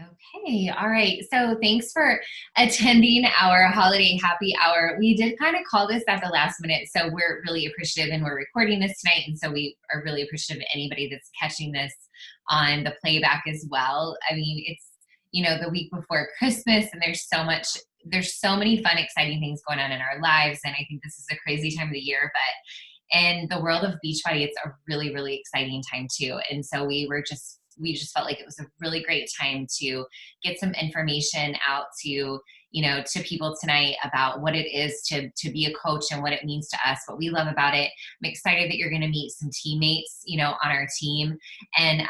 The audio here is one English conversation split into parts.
Okay, all right. So thanks for attending our holiday happy hour. We did kind of call this at the last minute, so we're really appreciative, and we're recording this tonight, and so we are really appreciative of anybody that's catching this on the playback as well. I mean, it's the week before Christmas, and there's so many fun, exciting things going on in our lives, and I think this is a crazy time of the year, but in the world of Beachbody, it's a really, really exciting time too. And so we just felt like it was a really great time to get some information out to people tonight about what it is to be a coach and what it means to us, what we love about it. I'm excited that you're going to meet some teammates, on our team, and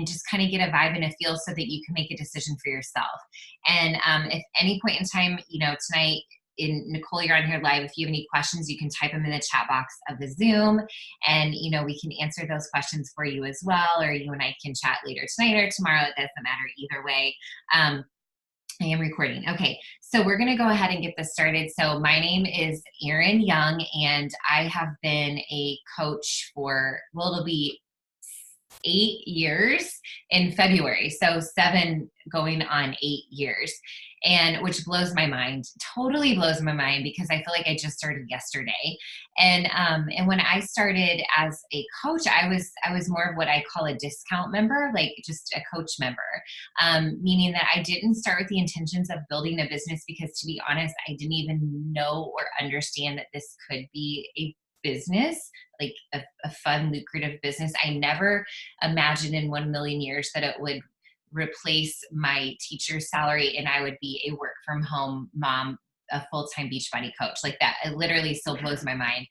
just kind of get a vibe and a feel so that you can make a decision for yourself. And if any point in time, tonight, in Nicole, you're on here live. If you have any questions, you can type them in the chat box of the Zoom, and we can answer those questions for you as well. Or you and I can chat later tonight or tomorrow. It doesn't matter either way. I am recording. Okay, so we're going to go ahead and get this started. So my name is Erin Young, and I have been a coach for, well, it'll be 8 years in February. So 7 going on 8 years, and which blows my mind, totally blows my mind, because I feel like I just started yesterday. And when I started as a coach, I was more of what I call a discount member, like just a coach member, meaning that I didn't start with the intentions of building a business, because to be honest, I didn't even know or understand that this could be a business, like a fun, lucrative business. I never imagined in 1 million years that it would replace my teacher's salary and I would be a work from home mom, a full-time Beachbody coach. Like that, it literally still blows my mind.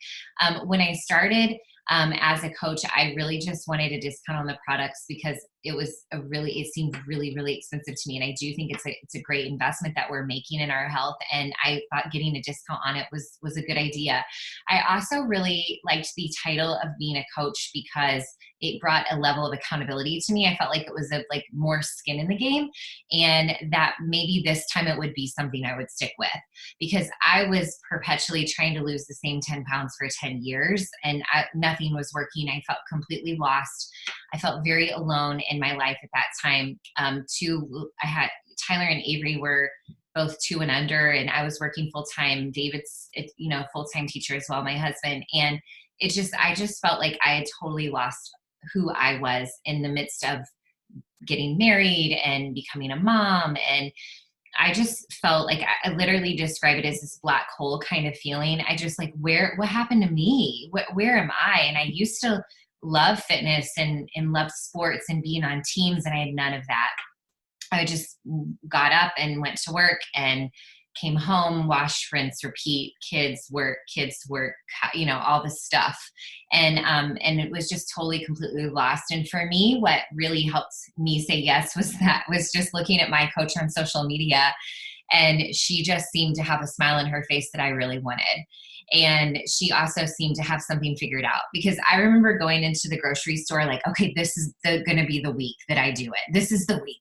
When I started as a coach, I really just wanted a discount on the products, because it seemed really, really expensive to me. And I do think it's a great investment that we're making in our health. And I thought getting a discount on it was a good idea. I also really liked the title of being a coach, because it brought a level of accountability to me. I felt like it was like more skin in the game, and that maybe this time it would be something I would stick with, because I was perpetually trying to lose the same 10 pounds for 10 years, and nothing was working. I felt completely lost. I felt very alone in my life at that time. I had Tyler and Avery were both 2 and under, and I was working full time. David's, full time teacher as well, my husband, and I just felt like I had totally lost who I was in the midst of getting married and becoming a mom. And I just felt like I literally describe it as this black hole kind of feeling. I just like, what happened to me? Where am I? And I used to love fitness and love sports and being on teams, and I had none of that. I just got up and went to work and came home, wash, rinse, repeat, kids work, all this stuff. And it was just totally, completely lost. And for me, what really helped me say yes was just looking at my coach on social media. And she just seemed to have a smile on her face that I really wanted. And she also seemed to have something figured out, because I remember going into the grocery store like, okay, this is going to be the week that I do it. This is the week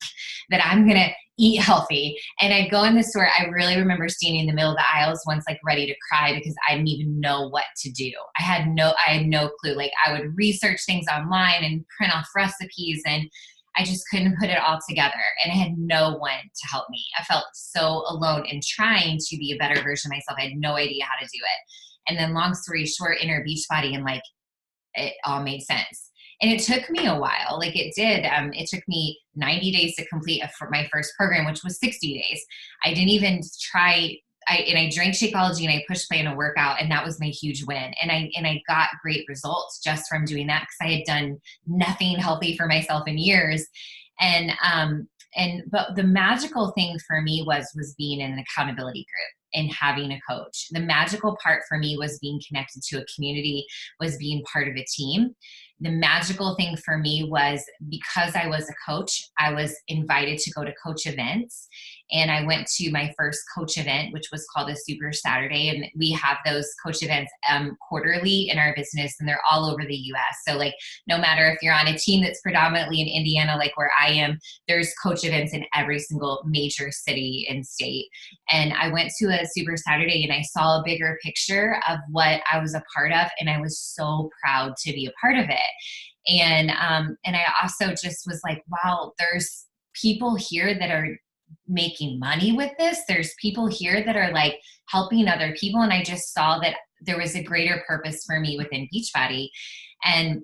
that I'm going to eat healthy. And I'd go in the store. I really remember standing in the middle of the aisles once, like ready to cry, because I didn't even know what to do. I had no clue. Like I would research things online and print off recipes, and I just couldn't put it all together, and I had no one to help me. I felt so alone in trying to be a better version of myself. I had no idea how to do it. And then long story short, enter Beachbody, and like it all made sense. And it took me a while. Like it did. It took me 90 days to complete my first program, which was 60 days. I didn't even try. I drank Shakeology and I push play in a workout, and that was my huge win. And I got great results just from doing that, because I had done nothing healthy for myself in years. But the magical thing for me was being in an accountability group and having a coach. The magical part for me was being connected to a community, was being part of a team. The magical thing for me was, because I was a coach, I was invited to go to coach events. And I went to my first coach event, which was called a Super Saturday. And we have those coach events quarterly in our business, and they're all over the US. So like, no matter if you're on a team that's predominantly in Indiana, like where I am, there's coach events in every single major city and state. And I went to a Super Saturday, and I saw a bigger picture of what I was a part of. And I was so proud to be a part of it. And I also just was like, wow, there's people here that are making money with this. There's people here that are like helping other people. And I just saw that there was a greater purpose for me within Beachbody. And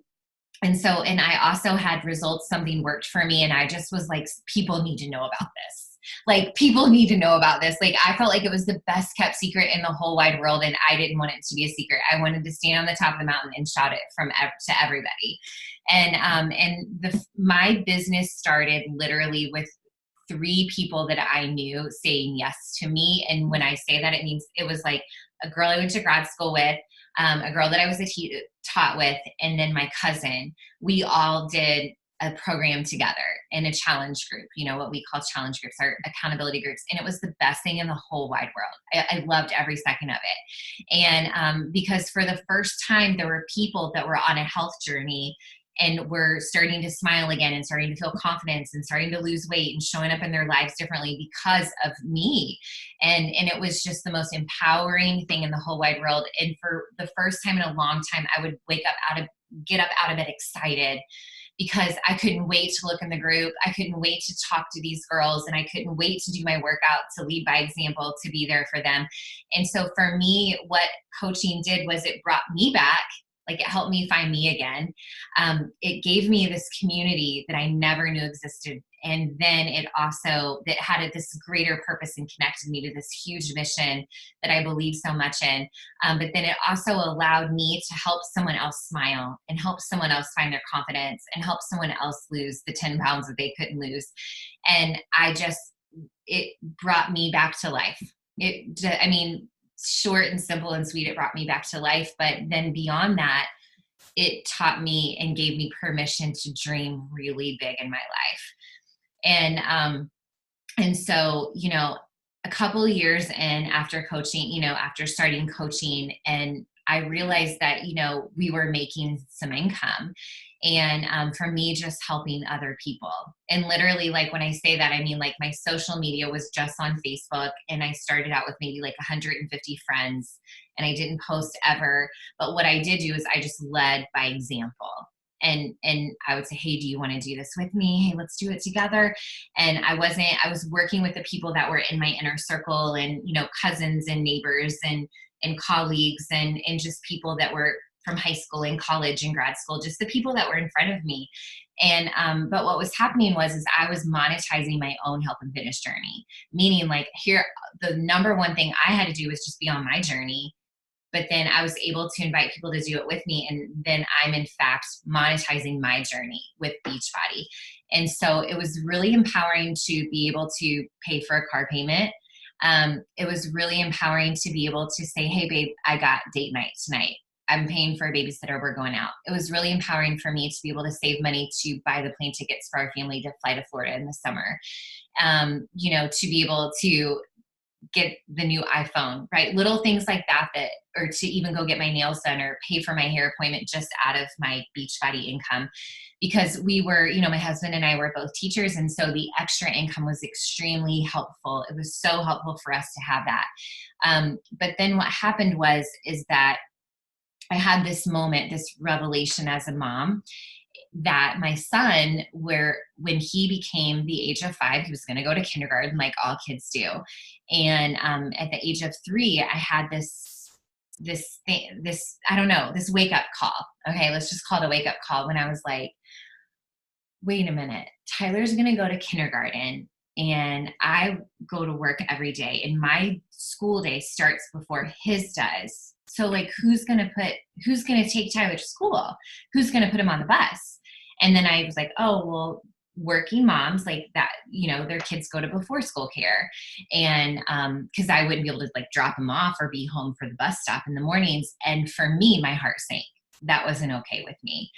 I also had results, something worked for me. And I just was like, people need to know about this. Like, people need to know about this. Like, I felt like it was the best kept secret in the whole wide world. And I didn't want it to be a secret. I wanted to stand on the top of the mountain and shout it to everybody. My business started literally with 3 people that I knew saying yes to me. And when I say that, it means it was like a girl I went to grad school with, a girl that I was taught with, and then my cousin. We all did a program together in a challenge group, what we call challenge groups, our accountability groups. And it was the best thing in the whole wide world. I loved every second of it. And because for the first time, there were people that were on a health journey and were starting to smile again and starting to feel confidence and starting to lose weight and showing up in their lives differently because of me. And it was just the most empowering thing in the whole wide world. And for the first time in a long time, I would get up out of bed excited because I couldn't wait to look in the group. I couldn't wait to talk to these girls, and I couldn't wait to do my workout, to lead by example, to be there for them. And so for me, what coaching did was it brought me back. Like, it helped me find me again. It gave me this community that I never knew existed. And then it had this greater purpose and connected me to this huge mission that I believe so much in. But then it also allowed me to help someone else smile and help someone else find their confidence and help someone else lose the 10 pounds that they couldn't lose. And it brought me back to life. Short and simple and sweet, it brought me back to life. But then beyond that, it taught me and gave me permission to dream really big in my life. And so, a couple of years in after coaching, after starting coaching, and I realized that, we were making some income. And for me, just helping other people. And literally, like, when I say that, I mean, like, my social media was just on Facebook, and I started out with maybe like 150 friends, and I didn't post ever. But what I did do is I just led by example. And I would say, hey, do you want to do this with me? Hey, let's do it together. And I was working with the people that were in my inner circle, and, cousins and neighbors and colleagues and just people that were from high school and college and grad school, just the people that were in front of me. And, but what was happening is I was monetizing my own health and fitness journey, meaning, like, here, the number one thing I had to do was just be on my journey. But then I was able to invite people to do it with me. And then I'm in fact monetizing my journey with Beachbody. And so it was really empowering to be able to pay for a car payment. It was really empowering to be able to say, hey, babe, I got date night tonight. I'm paying for a babysitter. We're going out. It was really empowering for me to be able to save money to buy the plane tickets for our family to fly to Florida in the summer. To be able to get the new iPhone, right? Little things like that, or to even go get my nails done or pay for my hair appointment just out of my Beachbody income. Because we were, my husband and I were both teachers. And so the extra income was extremely helpful. It was so helpful for us to have that. But then what happened is that I had this moment, this revelation as a mom, that my son, when he became the age of 5, he was going to go to kindergarten like all kids do. And at the age of 3, I had this wake up call. Okay, let's just call it a wake up call, when I was like, wait a minute, Tyler's going to go to kindergarten and I go to work every day, and my school day starts before his does. So, like, who's going to take Tyler to school? Who's going to put him on the bus? And then I was like, oh, well, working moms like that, their kids go to before school care. And because I wouldn't be able to, like, drop them off or be home for the bus stop in the mornings. And for me, my heart sank. That wasn't okay with me.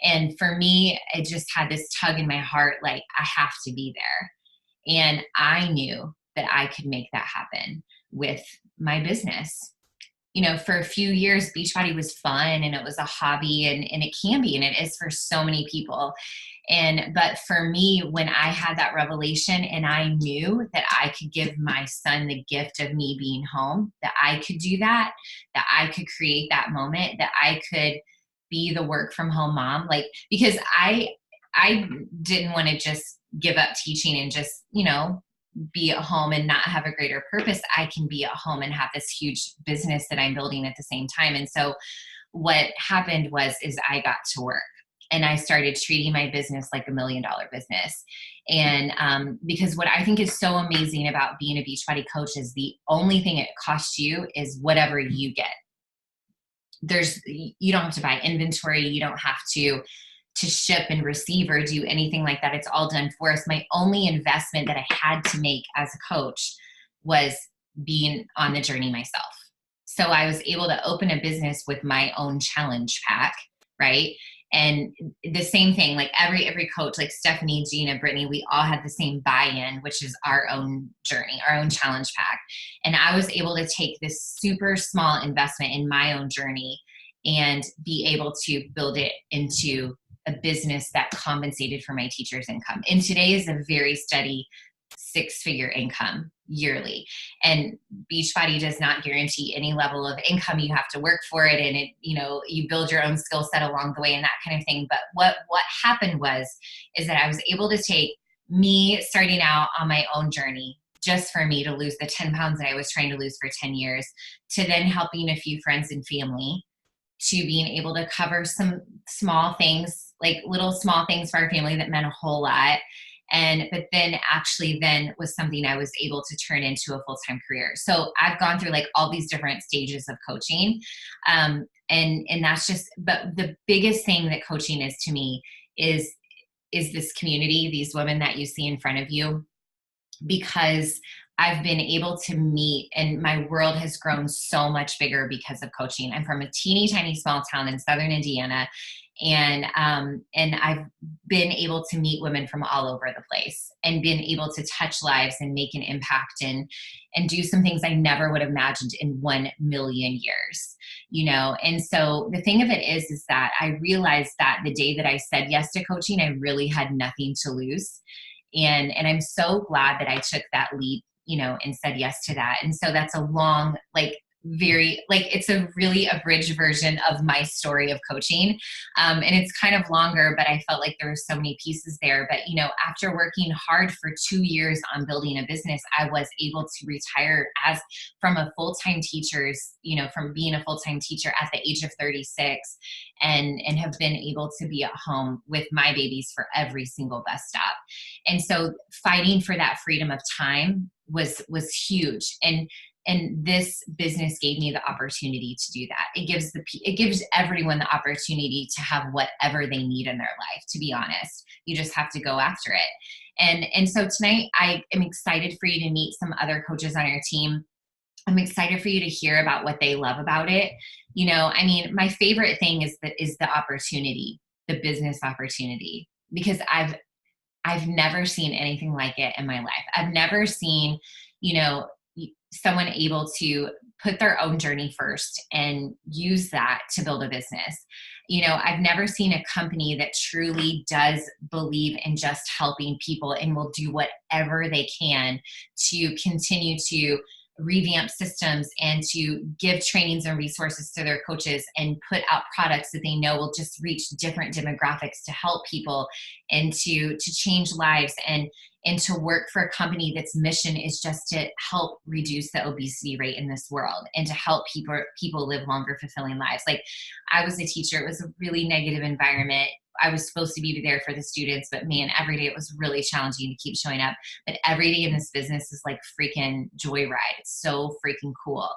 And for me, it just had this tug in my heart, like, I have to be there. And I knew that I could make that happen with my business. For a few years, Beachbody was fun and it was a hobby, and it can be, and it is for so many people. But for me, when I had that revelation and I knew that I could give my son the gift of me being home, that I could do that I could create that moment, that I could be the work from home mom, like, because I didn't want to just give up teaching and just, be at home and not have a greater purpose, I can be at home and have this huge business that I'm building at the same time. And so what happened is I got to work and I started treating my business like $1 million business. And because what I think is so amazing about being a Beachbody coach is the only thing it costs you is whatever you get. You don't have to buy inventory. You don't have to ship and receive or do anything like that. It's all done for us. My only investment that I had to make as a coach was being on the journey myself. So I was able to open a business with my own challenge pack, right? And the same thing, like every coach, like Stephanie, Gina, Brittany, we all had the same buy-in, which is our own journey, our own challenge pack. And I was able to take this super small investment in my own journey and be able to build it into a business that compensated for my teacher's income. And today is a very steady 6-figure income yearly. And Beachbody does not guarantee any level of income. You have to work for it, and you build your own skill set along the way and that kind of thing. But what happened is that I was able to take me starting out on my own journey just for me to lose the 10 pounds that I was trying to lose for 10 years, to then helping a few friends and family, to being able to cover some small things, like little small things for our family that meant a whole lot. But then actually then was something I was able to turn into a full-time career. So I've gone through like all these different stages of coaching. And that's just, but the biggest thing that coaching is to me is this community, these women that you see in front of you, because I've been able to meet, and my world has grown so much bigger because of coaching. I'm from a teeny tiny small town in Southern Indiana. And I've been able to meet women from all over the place and been able to touch lives and make an impact and do some things I never would have imagined in 1,000,000 years, And so the thing of it is that I realized that the day that I said yes to coaching, I really had nothing to lose. And I'm so glad that I took that leap, and said yes to that. And so that's a long, it's a really abridged version of my story of coaching. And it's kind of longer, but I felt like there were so many pieces there. But, after working hard for 2 years on building a business, I was able to retire from a full-time teacher's, from being a full-time teacher at the age of 36, and have been able to be at home with my babies for every single bus stop. And so fighting for that freedom of time was huge. And this business gave me the opportunity to do that. It gives everyone the opportunity to have whatever they need in their life, to be honest. You just have to go after it. And so tonight I am excited for you to meet some other coaches on our team. I'm excited for you to hear about what they love about it. My favorite thing is the opportunity, the business opportunity, because I've never seen anything like it in my life. I've never seen, someone able to put their own journey first and use that to build a business. I've never seen a company that truly does believe in just helping people and will do whatever they can to continue to revamp systems and to give trainings and resources to their coaches and put out products that they know will just reach different demographics to help people and to change lives and to work for a company that's mission is just to help reduce the obesity rate in this world and to help people live longer, fulfilling lives. Like, I was a teacher. It was a really negative environment. I was supposed to be there for the students, but man, every day it was really challenging to keep showing up. But every day in this business is like freaking joyride. It's so freaking cool.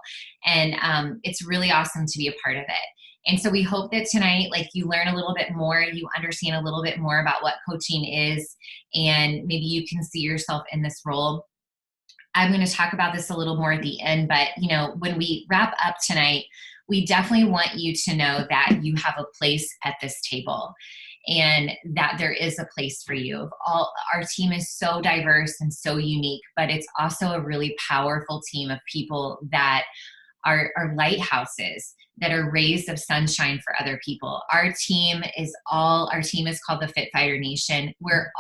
And it's really awesome to be a part of it. And so we hope that tonight, you learn a little bit more, you understand a little bit more about what coaching is, and maybe you can see yourself in this role. I'm going to talk about this a little more at the end, but when we wrap up tonight, we definitely want you to know that you have a place at this table and that there is a place for you. Our team is so diverse and so unique, but it's also a really powerful team of people that are lighthouses, that are rays of sunshine for other people. Our team is called the Fit Fighter Nation. We're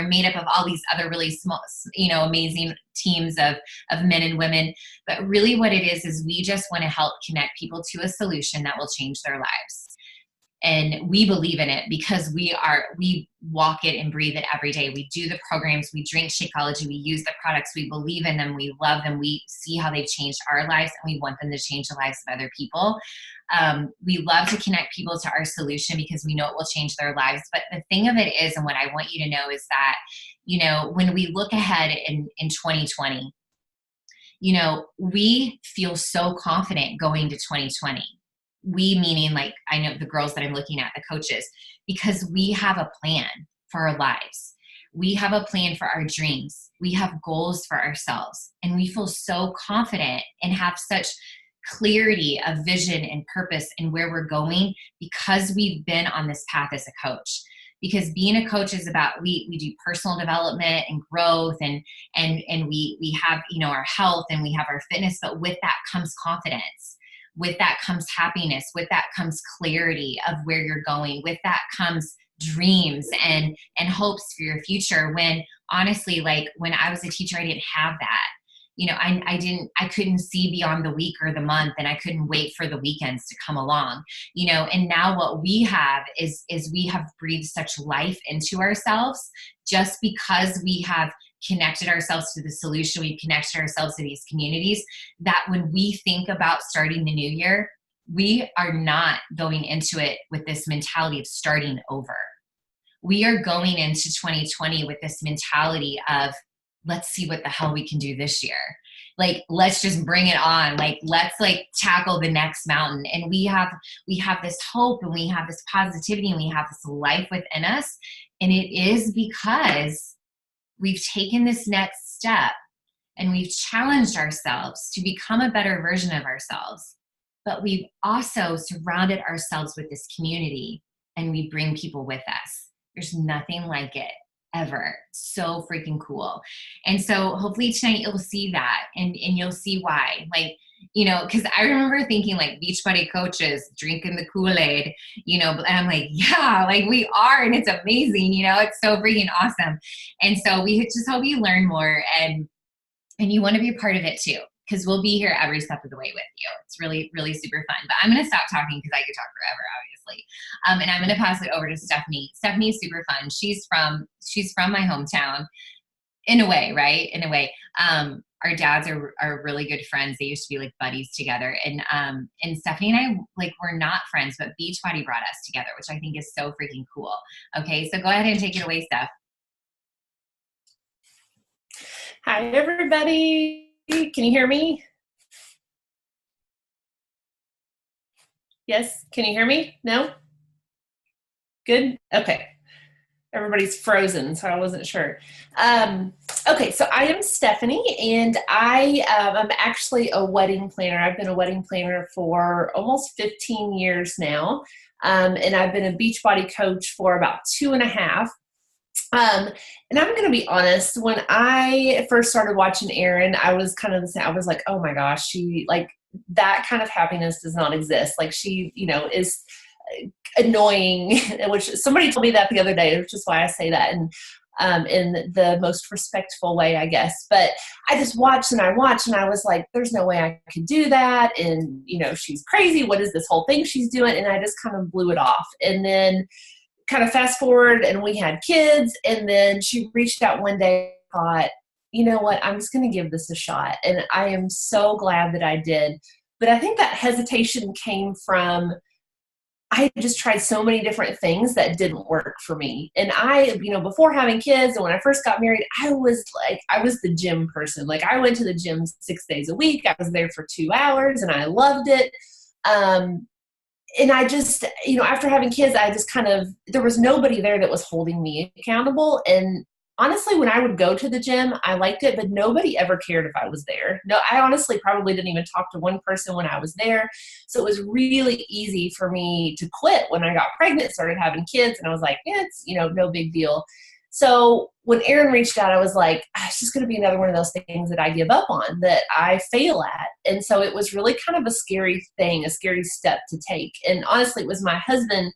made up of all these other really small, amazing teams of men and women. But really what it is we just want to help connect people to a solution that will change their lives. And we believe in it because we walk it and breathe it every day. We do the programs, we drink Shakeology, we use the products, we believe in them, we love them, we see how they've changed our lives, and we want them to change the lives of other people. We love to connect people to our solution because we know it will change their lives. But the thing of it is, and what I want you to know is that, when we look ahead in 2020, we feel so confident going to 2020. We meaning, like, I know the girls that I'm looking at, the coaches, because we have a plan for our lives. We have a plan for our dreams. We have goals for ourselves. And we feel so confident and have such clarity of vision and purpose and where we're going because we've been on this path as a coach. Because being a coach is about, we do personal development and growth, and we have, our health, and we have our fitness, but with that comes confidence. With that comes happiness. With that comes clarity of where you're going. With that comes dreams and hopes for your future. When honestly, like when I was a teacher, I didn't have that. I couldn't see beyond the week or the month, and I couldn't wait for the weekends to come along, and now what we have is we have breathed such life into ourselves just because we have connected ourselves to the solution. We've connected ourselves to these communities that when we think about starting the new year, we are not going into it with this mentality of starting over. We are going into 2020 with this mentality of, let's see what the hell we can do this year. Like, let's just bring it on. Like, let's tackle the next mountain. And we have this hope, and we have this positivity, and we have this life within us. And it is because we've taken this next step and we've challenged ourselves to become a better version of ourselves. But we've also surrounded ourselves with this community, and we bring people with us. There's nothing like it ever. So freaking cool. And so hopefully tonight you'll see that, and you'll see why. Because I remember thinking Beachbody coaches drinking the Kool-Aid, and I'm like, yeah, we are, and it's amazing, it's so freaking awesome. And so we just hope you learn more, and you want to be a part of it too, because we'll be here every step of the way with you. It's really, really super fun. But I'm going to stop talking because I could talk forever, obviously. And I'm going to pass it over to Stephanie. Stephanie's super fun. She's from my hometown, in a way, right? In a way. Our dads are really good friends. They used to be buddies together. And Stephanie and I we're not friends, but Beachbody brought us together, which I think is so freaking cool. Okay, so go ahead and take it away, Steph. Hi, everybody. Can you hear me? Yes, can you hear me? No? Good? Okay. Everybody's frozen, so I wasn't sure. Okay, so I am Stephanie, and I am actually a wedding planner. I've been a wedding planner for almost 15 years now, and I've been a Beachbody coach for about 2.5. And I'm going to be honest, when I first started watching Erin, I was kind of the same. I was like, oh my gosh, she that kind of happiness does not exist. She, is annoying, which somebody told me that the other day, which is why I say that in the most respectful way, I guess. But I just watched and I was like, there's no way I could do that. And, she's crazy. What is this whole thing she's doing? And I just kind of blew it off. And then kind of fast forward, and we had kids. And then she reached out one day, thought, you know what, I'm just going to give this a shot. And I am so glad that I did. But I think that hesitation came from, I just tried so many different things that didn't work for me. And I, before having kids and when I first got married, I was the gym person. I went to the gym 6 days a week. I was there for 2 hours and I loved it. And I just, after having kids, I just there was nobody there that was holding me accountable. And honestly, when I would go to the gym, I liked it, but nobody ever cared if I was there. No, I honestly probably didn't even talk to one person when I was there. So it was really easy for me to quit when I got pregnant, started having kids, and I was like, yeah, it's, no big deal. So when Erin reached out, I was like, it's just going to be another one of those things that I give up on, that I fail at. And so it was really kind of a scary thing, a scary step to take. And honestly, it was my husband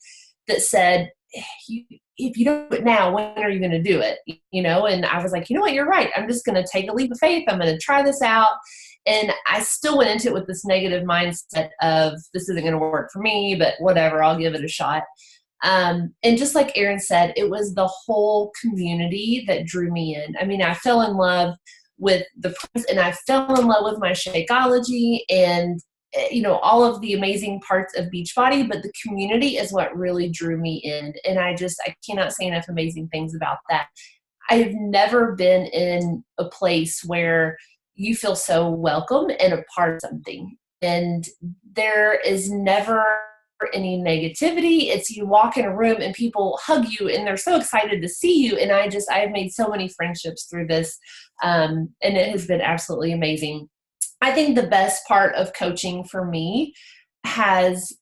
that said, if you don't do it now, when are you going to do it? And I was like, you know what, you're right. I'm just going to take a leap of faith. I'm going to try this out. And I still went into it with this negative mindset of this isn't going to work for me, but whatever, I'll give it a shot. And just like Erin said, it was the whole community that drew me in. I mean, I fell in love with the press, and I fell in love with my Shakeology and all of the amazing parts of Beachbody, but the community is what really drew me in. And I cannot say enough amazing things about that. I've never been in a place where you feel so welcome and a part of something. And there is never any negativity. It's you walk in a room and people hug you and they're so excited to see you. And I have made so many friendships through this. And it has been absolutely amazing. I think the best part of coaching for me has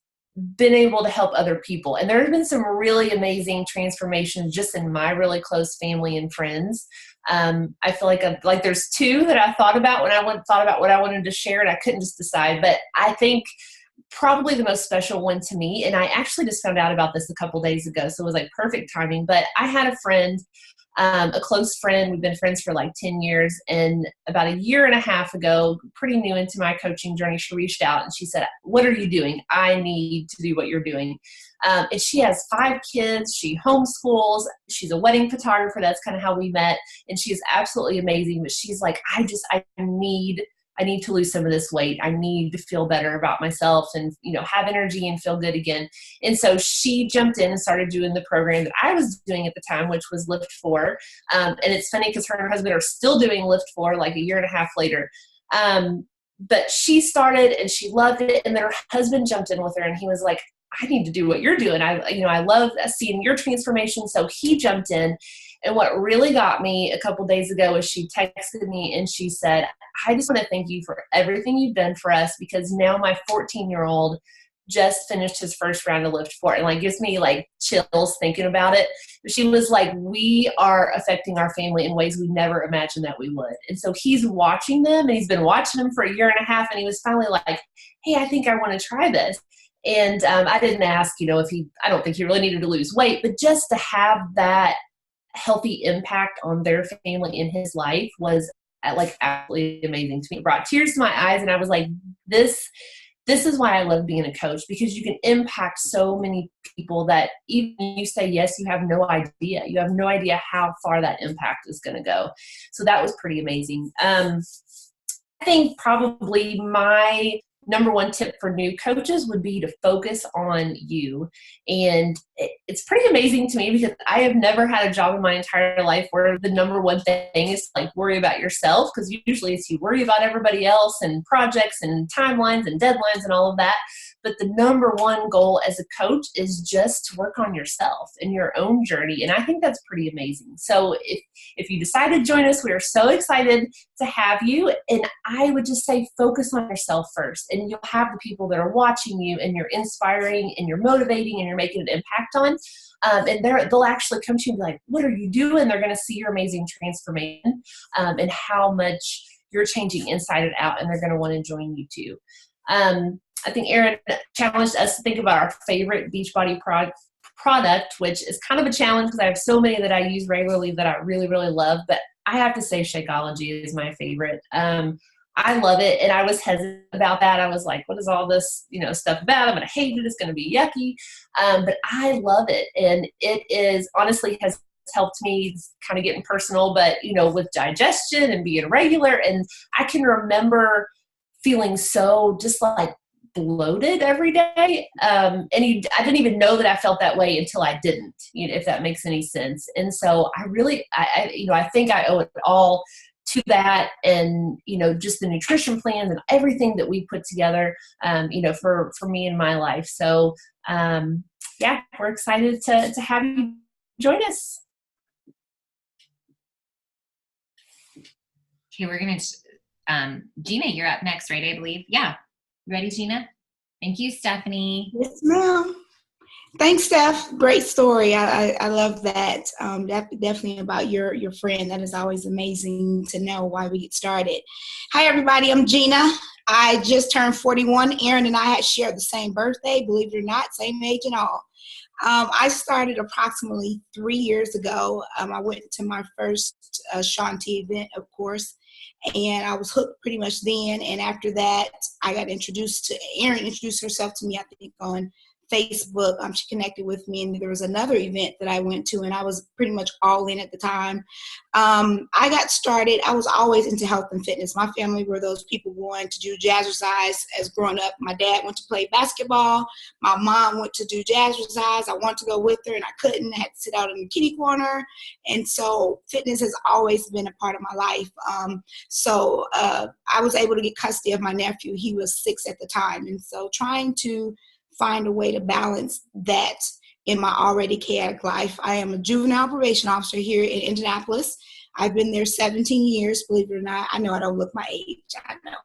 been able to help other people. And there have been some really amazing transformations just in my really close family and friends. I feel like there's two that I thought about when I thought about what I wanted to share, and I couldn't just decide. But I think probably the most special one to me, and I actually just found out about this a couple days ago, so it was like perfect timing. But I had a friend, a close friend. We've been friends for like 10 years. And about a year and a half ago, pretty new into my coaching journey, she reached out and she said, "What are you doing? I need to do what you're doing." And she has 5 kids. She homeschools. She's a wedding photographer. That's kind of how we met. And she's absolutely amazing. But she's like, I need to lose some of this weight. I need to feel better about myself and, have energy and feel good again. And so she jumped in and started doing the program that I was doing at the time, which was Lift 4. And it's funny because her and her husband are still doing Lift 4 like a year and a half later. But she started and she loved it. And then her husband jumped in with her and he was like, I need to do what you're doing. I love seeing your transformation. So he jumped in. And what really got me a couple days ago is she texted me and she said, "I just want to thank you for everything you've done for us, because now my 14-year-old just finished his first round of Lift 4." And like gives me like chills thinking about it. She was like, "We are affecting our family in ways we never imagined that we would." And so he's watching them, and he's been watching them for a year and a half. And he was finally like, "Hey, I think I want to try this." And I didn't ask, I don't think he really needed to lose weight, but just to have that healthy impact on their family in his life was like absolutely amazing to me. It brought tears to my eyes, and I was like, this is why I love being a coach, because you can impact so many people that even you say yes, you have no idea. You have no idea how far that impact is going to go. So that was pretty amazing. I think probably my number one tip for new coaches would be to focus on you. And it's pretty amazing to me because I have never had a job in my entire life where the number one thing is to like worry about yourself, because usually it's you worry about everybody else and projects and timelines and deadlines and all of that. But the number one goal as a coach is just to work on yourself and your own journey. And I think that's pretty amazing. So if you decide to join us, we are so excited to have you. And I would just say focus on yourself first. And you'll have the people that are watching you and you're inspiring and you're motivating and you're making an impact on. And they'll actually come to you and be like, "What are you doing?" They're going to see your amazing transformation and how much you're changing inside and out. And they're going to want to join you too. I think Erin challenged us to think about our favorite Beachbody product, which is kind of a challenge because I have so many that I use regularly that I really, really love. But I have to say Shakeology is my favorite. I love it. And I was hesitant about that. I was like, what is all this, stuff about? I'm going to hate it. It's going to be yucky. But I love it. And it is honestly has helped me kind of getting personal, but, with digestion and being regular. And I can remember feeling so just like bloated every day. I didn't even know that I felt that way until I didn't, if that makes any sense. And so I think I owe it all to that and, just the nutrition plans and everything that we put together, for me in my life. So, we're excited to have you join us. Okay, we're going to, Gina, you're up next, right? I believe. Yeah. Ready, Gina? Thank you, Stephanie. Yes, ma'am. Thanks, Steph. Great story. I love that. Definitely about your friend. That is always amazing to know why we get started. Hi, everybody. I'm Gina. I just turned 41. Erin and I had shared the same birthday. Believe it or not, same age and all. I started approximately 3 years ago. I went to my first Shanti event, of course, and I was hooked pretty much then. And after that, I got introduced to Erin. Introduced herself to me, I think, on Facebook. She connected with me, and there was another event that I went to, and I was pretty much all in at the time. I got started. I was always into health and fitness. My family were those people going to do jazzercise as growing up. My dad went to play basketball. My mom went to do jazzercise. I wanted to go with her, and I couldn't. I had to sit out in the kitty corner. And so fitness has always been a part of my life. I was able to get custody of my nephew. He was 6 at the time. And so trying to find a way to balance that in my already chaotic life. I am a juvenile probation officer here in Indianapolis. I've been there 17 years, believe it or not. I know I don't look my age. I know.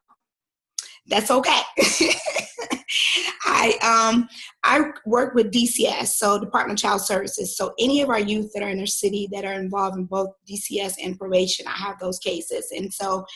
That's okay. I work with DCS, so Department of Child Services. So any of our youth that are in their city that are involved in both DCS and probation, I have those cases. And so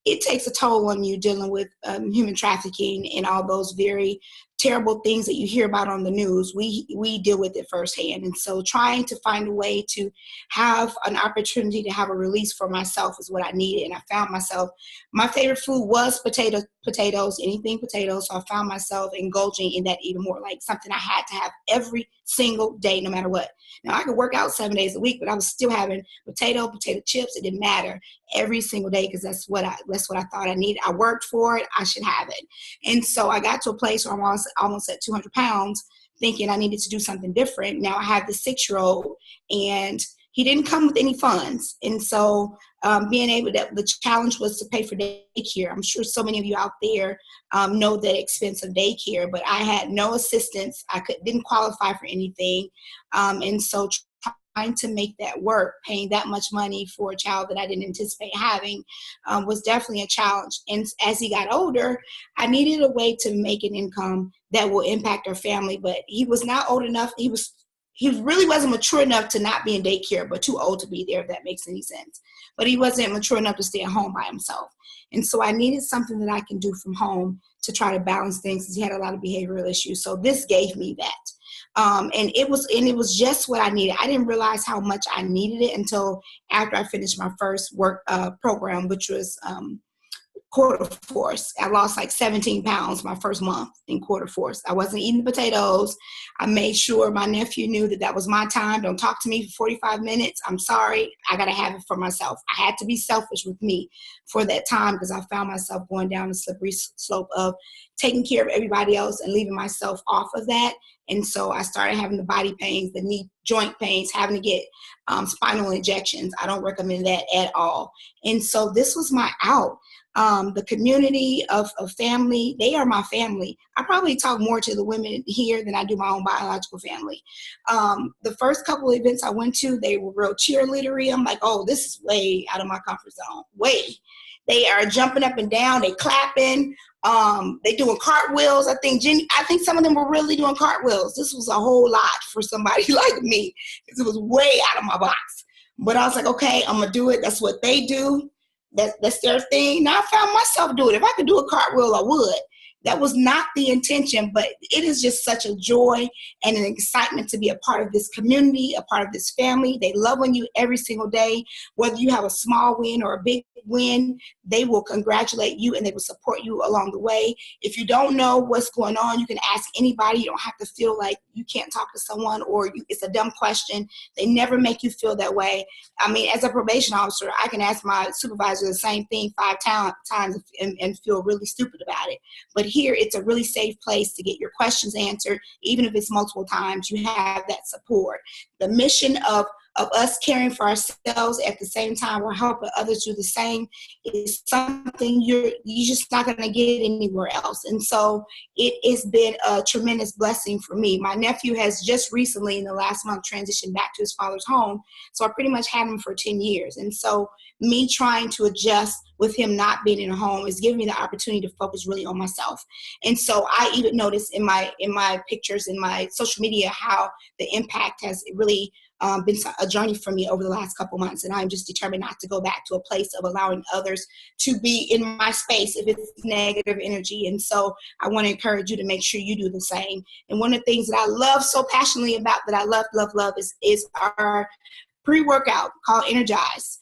it takes a toll on you dealing with human trafficking and all those very terrible things that you hear about on the news. We deal with it firsthand. And so trying to find a way to have an opportunity to have a release for myself is what I needed. And I found myself, my favorite food was potatoes, anything potatoes. So I found myself indulging in that even more, like something I had to have every single day, no matter what. Now I could work out 7 days a week, but I was still having potato chips. It didn't matter every single day because that's what I thought I needed. I worked for it. I should have it. And so I got to a place where I'm almost at 200 pounds, thinking I needed to do something different. Now I have this 6-year-old, and he didn't come with any funds. And so the challenge was to pay for daycare. I'm sure so many of you out there know the expense of daycare, but I had no assistance. Didn't qualify for anything. And so trying to make that work, paying that much money for a child that I didn't anticipate having was definitely a challenge. And as he got older, I needed a way to make an income that will impact our family, but he was not old enough. He really wasn't mature enough to not be in daycare, but too old to be there, if that makes any sense. But he wasn't mature enough to stay at home by himself. And so I needed something that I can do from home to try to balance things, because he had a lot of behavioral issues. So this gave me that. And it was just what I needed. I didn't realize how much I needed it until after I finished my first work program, which was quarter force. I lost like 17 pounds my first month in quarter force. I wasn't eating potatoes. I made sure my nephew knew that was my time. Don't talk to me for 45 minutes. I'm sorry. I got to have it for myself. I had to be selfish with me for that time, because I found myself going down the slippery slope of taking care of everybody else and leaving myself off of that. And so I started having the body pains, the knee joint pains, having to get spinal injections. I don't recommend that at all. And so this was my out. The community of family, they are my family. I probably talk more to the women here than I do my own biological family. The first couple of events I went to, they were real cheerleadery. I'm like, oh, this is way out of my comfort zone. Way. They are jumping up and down. They clapping. They doing cartwheels. I think some of them were really doing cartwheels. This was a whole lot for somebody like me, because it was way out of my box. But I was like, okay, I'm gonna do it. That's what they do. That's their thing. Now I found myself doing it. If I could do a cartwheel, I would. That was not the intention, but it is just such a joy and an excitement to be a part of this community, a part of this family. They love on you every single day. Whether you have a small win or a big win, they will congratulate you and they will support you along the way. If you don't know what's going on, you can ask anybody. You don't have to feel like you can't talk to someone or it's a dumb question. They never make you feel that way. I mean, as a probation officer, I can ask my supervisor the same thing 5 times and feel really stupid about it. But here, it's a really safe place to get your questions answered. Even if it's multiple times, you have that support. The mission of us caring for ourselves at the same time we're helping others do the same is something you're just not going to get anywhere else. And so it has been a tremendous blessing for me. My nephew has just recently in the last month transitioned back to his father's home. So I pretty much had him for 10 years. And so me trying to adjust with him not being in a home is giving me the opportunity to focus really on myself. And so I even noticed in my pictures, in my social media, how the impact has really been a journey for me over the last couple months, and I'm just determined not to go back to a place of allowing others to be in my space if it's negative energy. And so I want to encourage you to make sure you do the same. And one of the things that I love so passionately about, that I love is our pre-workout called Energize.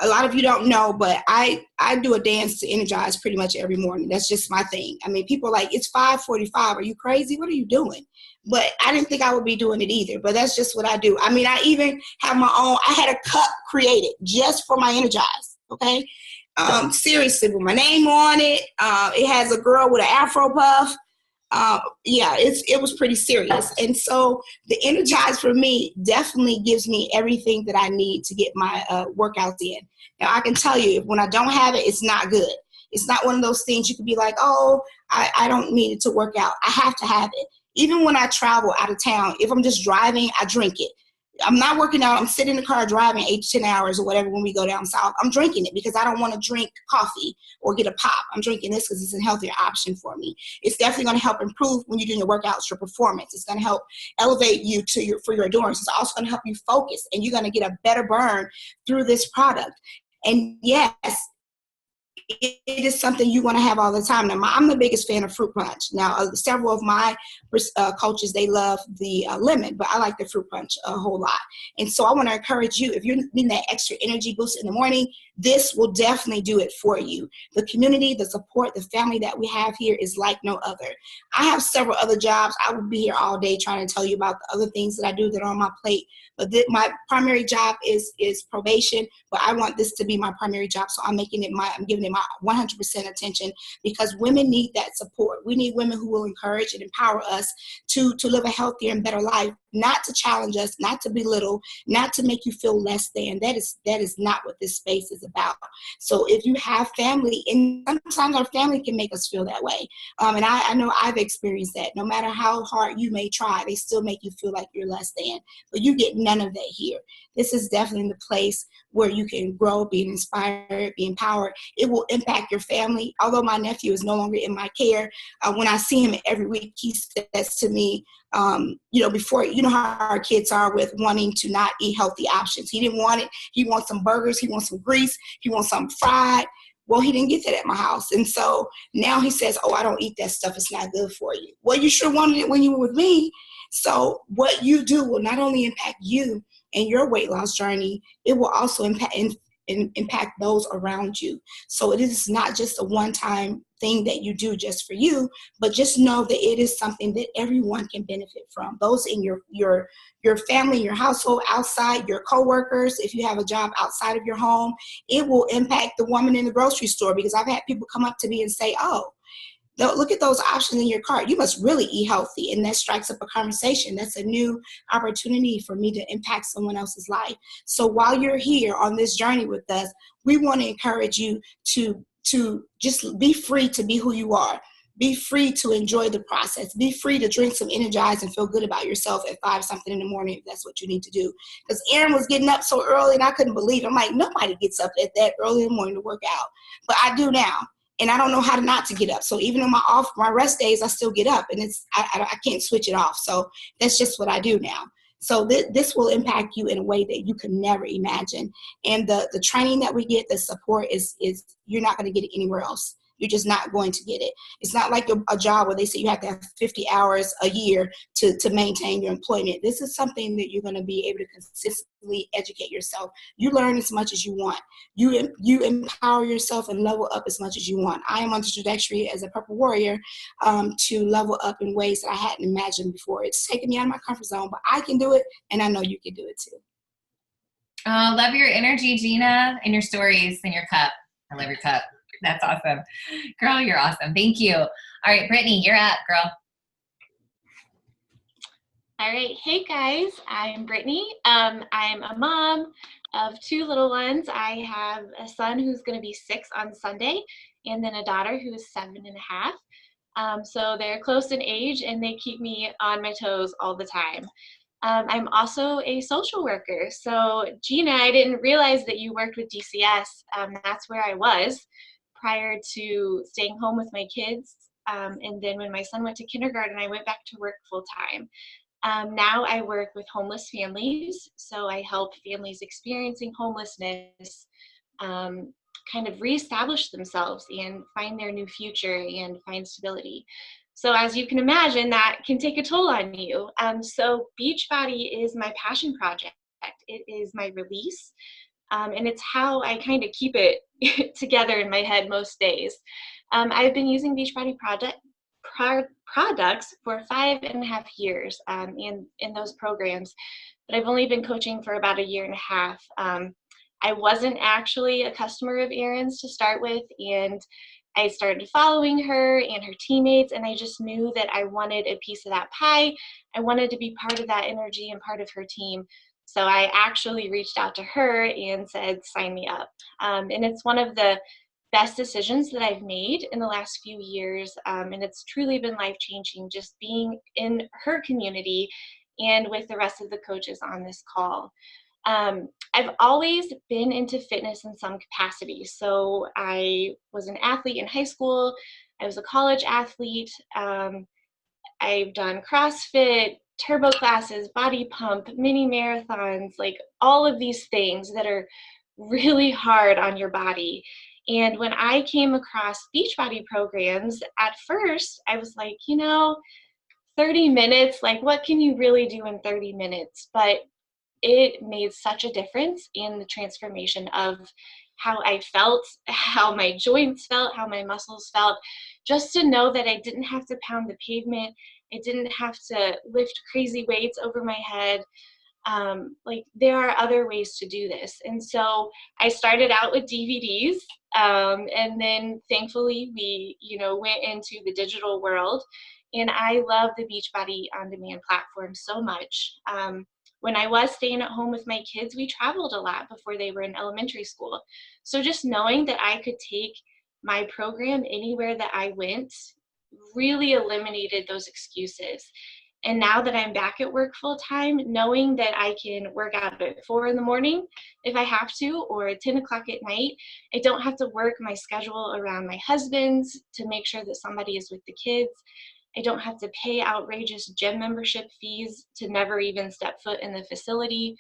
A lot of you don't know, but I do a dance to energize pretty much every morning. That's just my thing. I mean, people are like, it's 5:45. Are you crazy? What are you doing? But I didn't think I would be doing it either. But that's just what I do. I mean, I even have my own. I had a cup created just for my Energize. Okay, seriously, with my name on it. It has a girl with an Afro puff. It was pretty serious. And so the Energize for me definitely gives me everything that I need to get my workouts in. Now, I can tell you, when I don't have it, it's not good. It's not one of those things you can be like, oh, I don't need it to work out. I have to have it. Even when I travel out of town, if I'm just driving, I drink it. I'm not working out. I'm sitting in the car driving 8 to 10 hours or whatever when we go down south. I'm drinking it because I don't want to drink coffee or get a pop. I'm drinking this because it's a healthier option for me. It's definitely going to help improve when you're doing your workouts, your performance. It's going to help elevate you for your endurance. It's also going to help you focus, and you're going to get a better burn through this product. And yes, it is something you want to have all the time. Now, I'm the biggest fan of fruit punch. Now, several of my coaches, they love the lemon, but I like the fruit punch a whole lot. And so I want to encourage you, if you're needing that extra energy boost in the morning, this will definitely do it for you. The community, the support, the family that we have here is like no other. I have several other jobs. I would be here all day trying to tell you about the other things that I do that are on my plate. But my primary job is probation, but I want this to be my primary job, so I'm giving it my 100% attention, because women need that support. We need women who will encourage and empower us to live a healthier and better life, not to challenge us, not to belittle, not to make you feel less than. That is not what this space is about. So if you have family, and sometimes our family can make us feel that way, and I know I've experienced that. No matter how hard you may try, they still make you feel like you're less than. But you get none of that here. This is definitely the place where you can grow, be inspired, be empowered. It will impact your family. Although my nephew is no longer in my care, when I see him every week, he says to me, before, you know how our kids are with wanting to not eat healthy options. He didn't want it. He wants some burgers. He wants some grease. He wants something fried. Well, he didn't get that at my house. And so now he says, oh, I don't eat that stuff. It's not good for you. Well, you sure wanted it when you were with me. So what you do will not only impact you and your weight loss journey, it will also impact those around you. So it is not just a one-time thing that you do just for you, but just know that it is something that everyone can benefit from. Those in your family, your household, outside, your coworkers, if you have a job outside of your home, it will impact the woman in the grocery store, because I've had people come up to me and say, oh, look at those options in your cart. You must really eat healthy. And that strikes up a conversation. That's a new opportunity for me to impact someone else's life. So while you're here on this journey with us, we want to encourage you to just be free to be who you are. Be free to enjoy the process. Be free to drink some Energize and feel good about yourself at 5-something in the morning if that's what you need to do. Because Aaron was getting up so early and I couldn't believe it. I'm like, nobody gets up at that early in the morning to work out. But I do now. And I don't know how not to get up. So even on my rest days, I still get up, and I can't switch it off. So that's just what I do now. So this will impact you in a way that you could never imagine. And the training that we get, the support is you're not going to get it anywhere else. You're just not going to get it. It's not like a job where they say you have to have 50 hours a year to maintain your employment. This is something that you're going to be able to consistently educate yourself. You learn as much as you want. You empower yourself and level up as much as you want. I am on the trajectory as a Purple Warrior to level up in ways that I hadn't imagined before. It's taken me out of my comfort zone, but I can do it, and I know you can do it too. Oh, love your energy, Gina, and your stories and your cup. I love your cup. That's awesome. Girl, you're awesome. Thank you. All right, Brittany, you're up, girl. All right. Hey, guys. I'm Brittany. I'm a mom of 2 little ones. I have a son who's going to be 6 on Sunday, and then a daughter who is 7.5. So they're close in age, and they keep me on my toes all the time. I'm also a social worker. So, Gina, I didn't realize that you worked with DCS. That's where I was prior to staying home with my kids. And then when my son went to kindergarten, I went back to work full time. Now I work with homeless families, so I help families experiencing homelessness kind of reestablish themselves and find their new future and find stability. So as you can imagine, that can take a toll on you. So Beachbody is my passion project. It is my release, and it's how I kind of keep it together in my head most days. I've been using Beachbody products for 5.5 years in those programs, but I've only been coaching for about a year and a half. I wasn't actually a customer of Erin's to start with, and I started following her and her teammates, and I just knew that I wanted a piece of that pie. I wanted to be part of that energy and part of her team. So I actually reached out to her and said, sign me up. And it's one of the best decisions that I've made in the last few years. And it's truly been life-changing just being in her community and with the rest of the coaches on this call. I've always been into fitness in some capacity. So I was an athlete in high school. I was a college athlete. I've done CrossFit, turbo classes, body pump, mini marathons, like all of these things that are really hard on your body. And when I came across Beachbody programs, at first I was like, 30 minutes, like what can you really do in 30 minutes? But it made such a difference in the transformation of how I felt, how my joints felt, how my muscles felt, just to know that I didn't have to pound the pavement. I didn't have to lift crazy weights over my head. Like there are other ways to do this. And so I started out with DVDs, and then thankfully we, went into the digital world, and I love the Beachbody On Demand platform so much. When I was staying at home with my kids, we traveled a lot before they were in elementary school. So just knowing that I could take my program anywhere that I went really eliminated those excuses. And now that I'm back at work full time, knowing that I can work out at 4 a.m. if I have to, or at 10 o'clock at night, I don't have to work my schedule around my husband's to make sure that somebody is with the kids. I don't have to pay outrageous gym membership fees to never even step foot in the facility.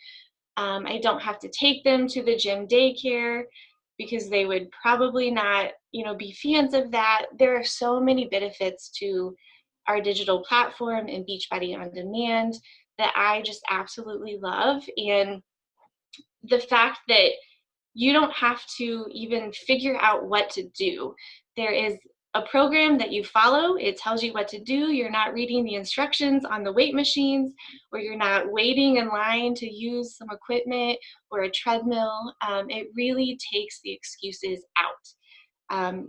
I don't have to take them to the gym daycare because they would probably not, be fans of that. There are so many benefits to our digital platform and Beachbody On Demand that I just absolutely love. And the fact that you don't have to even figure out what to do. There is a program that you follow. It tells you what to do. You're not reading the instructions on the weight machines, or you're not waiting in line to use some equipment or a treadmill. It really takes the excuses out.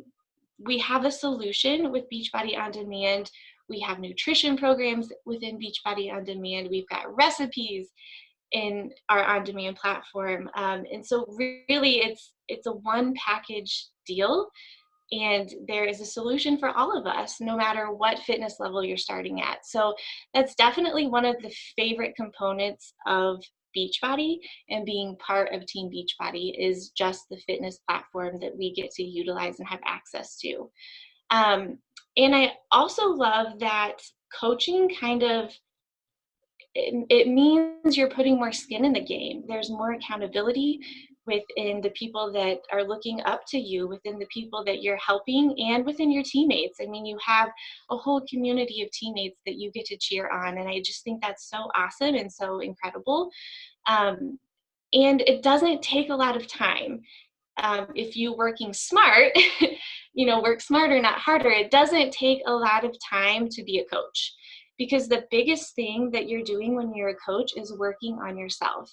We have a solution with Beachbody On Demand. We have nutrition programs within Beachbody On Demand. We've got recipes in our on-demand platform. And so really it's a one package deal, and there is a solution for all of us, no matter what fitness level you're starting at. So that's definitely one of the favorite components of Beachbody and being part of Team Beachbody is just the fitness platform that we get to utilize and have access to. And I also love that coaching kind of, it means you're putting more skin in the game. There's more accountability within the people that are looking up to you, within the people that you're helping, and within your teammates. I mean, you have a whole community of teammates that you get to cheer on, and I just think that's so awesome and so incredible. And it doesn't take a lot of time. If you working smart, work smarter, not harder, it doesn't take a lot of time to be a coach. Because the biggest thing that you're doing when you're a coach is working on yourself.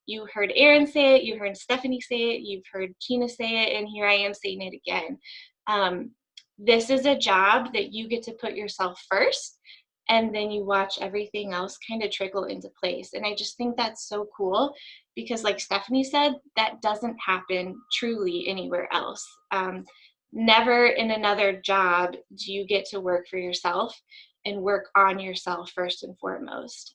You heard Erin say it, you heard Stephanie say it, you've heard Gina say it, and here I am saying it again. This is a job that you get to put yourself first, and then you watch everything else kind of trickle into place. And I just think that's so cool because, like Stephanie said, that doesn't happen truly anywhere else. Never in another job do you get to work for yourself and work on yourself first and foremost.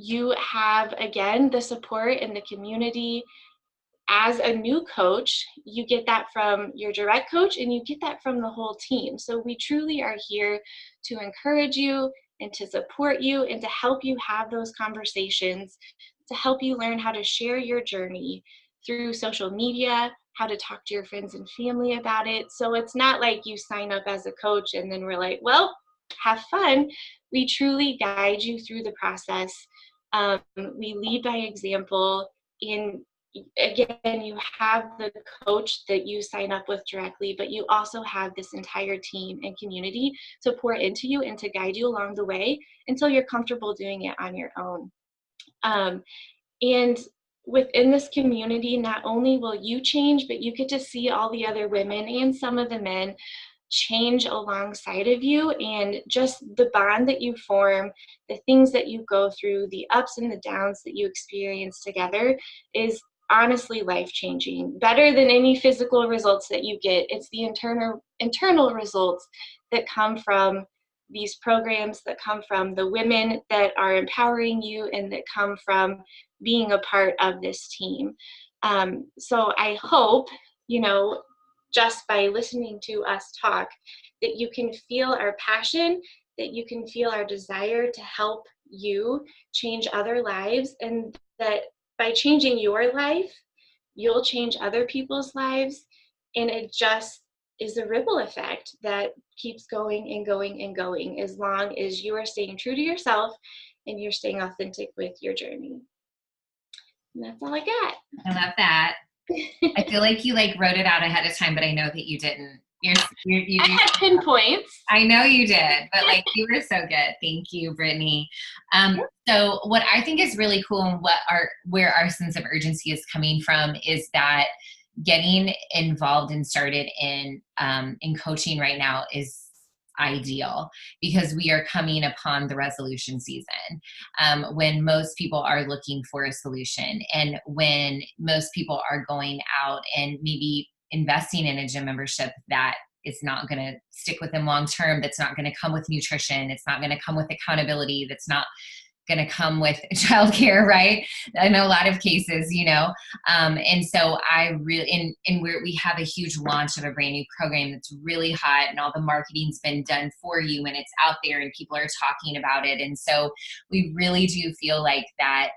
You have, again, the support in the community. As a new coach, you get that from your direct coach and you get that from the whole team. So we truly are here to encourage you and to support you and to help you have those conversations, to help you learn how to share your journey through social media, how to talk to your friends and family about it. So it's not like you sign up as a coach and then we're like, well, have fun. We truly guide you through the process. We lead by example. In again, you have the coach that you sign up with directly, but you also have this entire team and community to pour into you and to guide you along the way until you're comfortable doing it on your own. And within this community, not only will you change, but you get to see all the other women and some of the men change alongside of you, and just the bond that you form, the things that you go through, the ups and the downs that you experience together is honestly life-changing. Better than any physical results that you get. It's the internal results that come from these programs, that come from the women that are empowering you, and that come from being a part of this team. So I hope, just by listening to us talk, that you can feel our passion, that you can feel our desire to help you change other lives, and that by changing your life, you'll change other people's lives. And it just is a ripple effect that keeps going and going and going, as long as you are staying true to yourself and you're staying authentic with your journey. And that's all I got. I love that. I feel like you wrote it out ahead of time, but I know that you didn't. You I had pinpoints. I know you did, but you were so good. Thank you, Brittany. So what I think is really cool, and where our sense of urgency is coming from, is that getting involved and started in coaching right now is ideal, because we are coming upon the resolution season, when most people are looking for a solution, and when most people are going out and maybe investing in a gym membership that is not going to stick with them long term, that's not going to come with nutrition, it's not going to come with accountability, that's not going to come with childcare, right? I know a lot of cases, and so I really, and we have a huge launch of a brand new program that's really hot, and all the marketing's been done for you, and it's out there, and people are talking about it. And so we really do feel like that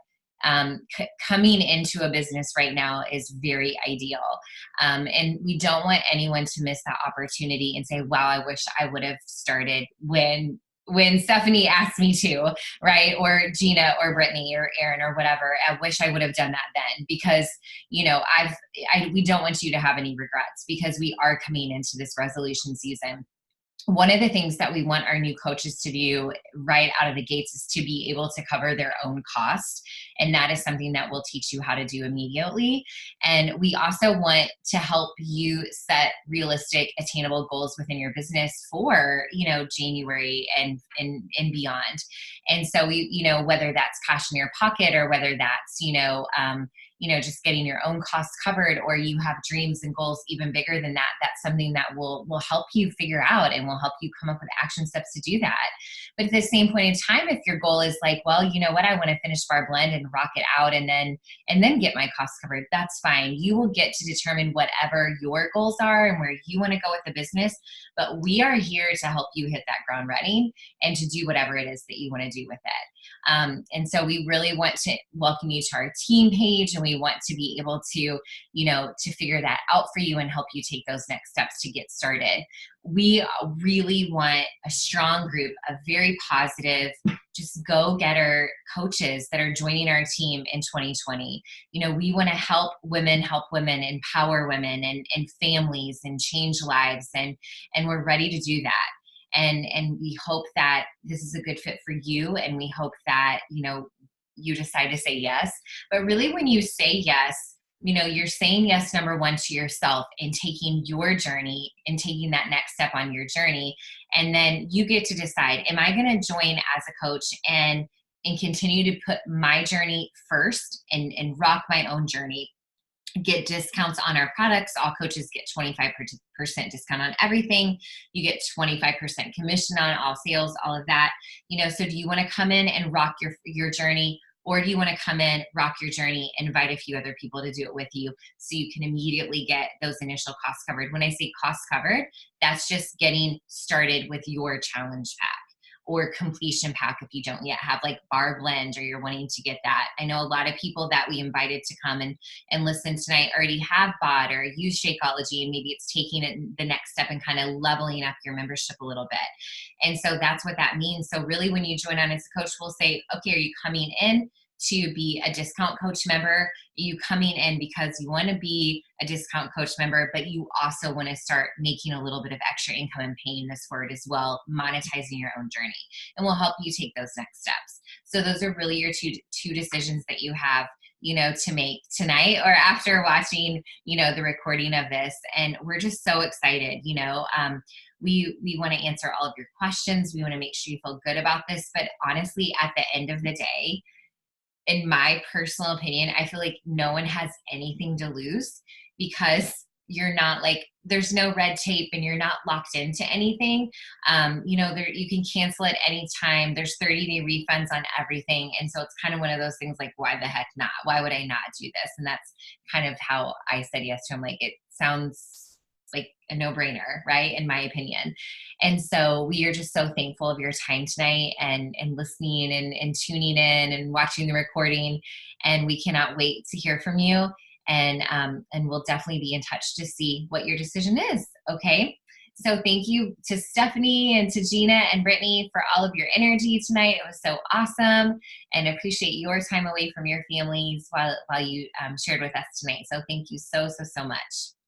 coming into a business right now is very ideal. And we don't want anyone to miss that opportunity and say, wow, I wish I would have started when Stephanie asked me to, right? Or Gina or Brittany or Erin or whatever. I wish I would have done that then, because, we don't want you to have any regrets, because we are coming into this resolution season. One of the things that we want our new coaches to do right out of the gates is to be able to cover their own cost. And that is something that we'll teach you how to do immediately. And we also want to help you set realistic, attainable goals within your business for, January and beyond. And so we, whether that's cash in your pocket, or whether that's, just getting your own costs covered, or you have dreams and goals even bigger than that, that's something that will help you figure out, and will help you come up with action steps to do that. But at the same point in time, if your goal is well, you know what, I want to finish Bar Blend and rock it out and then get my costs covered, that's fine. You will get to determine whatever your goals are and where you want to go with the business. But we are here to help you hit that ground running and to do whatever it is that you want to do with it. And so we really want to welcome you to our team page, and we want to be able to, to figure that out for you and help you take those next steps to get started. We really want a strong group of very positive, just go-getter coaches that are joining our team in 2020. We want to help women, empower women and families, and change lives. And we're ready to do that. And we hope that this is a good fit for you. And we hope that, you decide to say yes. But really, when you say yes, you're saying yes, number one, to yourself, and taking your journey and taking that next step on your journey. And then you get to decide, am I going to join as a coach and continue to put my journey first and rock my own journey, get discounts on our products. All coaches get 25% discount on everything. You get 25% commission on all sales, all of that. So do you want to come in and rock your journey? Or do you want to come in, rock your journey, and invite a few other people to do it with you, so you can immediately get those initial costs covered? When I say costs covered, that's just getting started with your challenge pack, or completion pack if you don't yet have like bar blend or you're wanting to get that. I know a lot of people that we invited to come and listen tonight already have bought or used Shakeology, and maybe it's taking it the next step and kind of leveling up your membership a little bit. And so that's what that means. So really when you join on as a coach, we'll say, okay, are you coming in to be a discount coach member? Are you coming in because you want to be a discount coach member, but you also want to start making a little bit of extra income and paying this forward as well, monetizing your own journey? And we'll help you take those next steps. So those are really your two decisions that you have, you know, to make tonight or after watching, you know, the recording of this. And we're just so excited, you know. We want to answer all of your questions. We want to make sure you feel good about this. But honestly, at the end of the day, in my personal opinion, I feel like no one has anything to lose, because you're not like, there's no red tape and you're not locked into anything. You know, you can cancel at any time. There's 30-day refunds on everything. And so it's kind of one of those things like, why the heck not? Why would I not do this? And that's kind of how I said yes to him. Like, it sounds like a no-brainer, right? In my opinion. And so we are just so thankful of your time tonight and listening and tuning in and watching the recording. And we cannot wait to hear from you. And we'll definitely be in touch to see what your decision is. Okay. So thank you to Stephanie and to Gina and Brittany for all of your energy tonight. It was so awesome, and appreciate your time away from your families while you shared with us tonight. So thank you so much.